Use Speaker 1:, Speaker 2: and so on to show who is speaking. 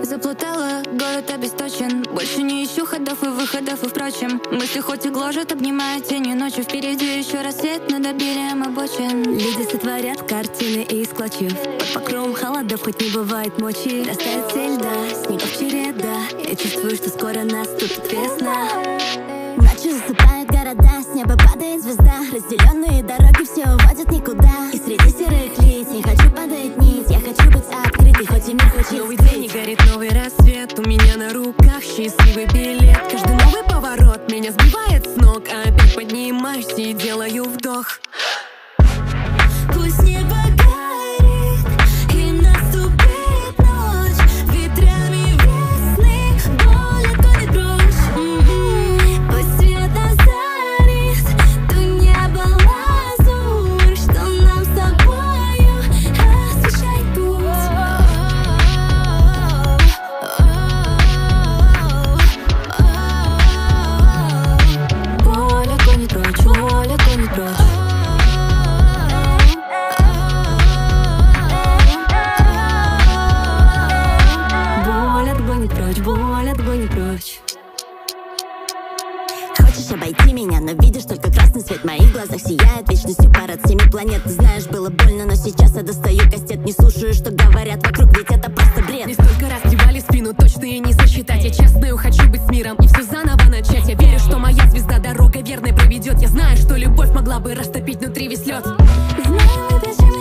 Speaker 1: Заплутала, город обесточен. Больше не ищу ходов и выходов, и впрочем мысли хоть и гложат, обнимая тенью ночью. Впереди еще рассвет над обилием обочин.
Speaker 2: Люди сотворят картины из клочьев. Под покровом холодов хоть не бывает мочи. Растает сель льда, снегов череда. Я чувствую, что скоро наступит весна. Ночью засыпают города, с неба падает звезда. Разделенные дороги все уводят никуда. И среди серых лиц не хочу падать ниц. Я хочу быть открытой, хоть и мир хочет
Speaker 3: новый день, и горит новый рассвет. У меня на руках счастливый билет. Каждый новый поворот меня сбивает с ног. А опять поднимаюсь и делаю вдох.
Speaker 2: Пусть небо горит и наступит ночь. Ветрами весны боль отгонит прочь. Пусть свет озарит то небо лазурь, что нам с тобою освещает путь. Боль отгонит прочь, боль отгонит прочь. Боль отгонит прочь. Хочешь обойти меня, но видишь только красный свет. В моих глазах сияет вечностью парад 7 планет. Ты знаешь, было больно, но сейчас я достаю кастет. Не слушаю, что говорят вокруг, ведь это просто бред.
Speaker 3: Не столько раз кивали спину, точно и не засчитать. Я честную хочу быть с миром и все заново начать. Я верю, что моя звезда дорога верной проведет. Я знаю, что любовь могла бы растопить внутри весь лед.
Speaker 2: Знаю, мы бежим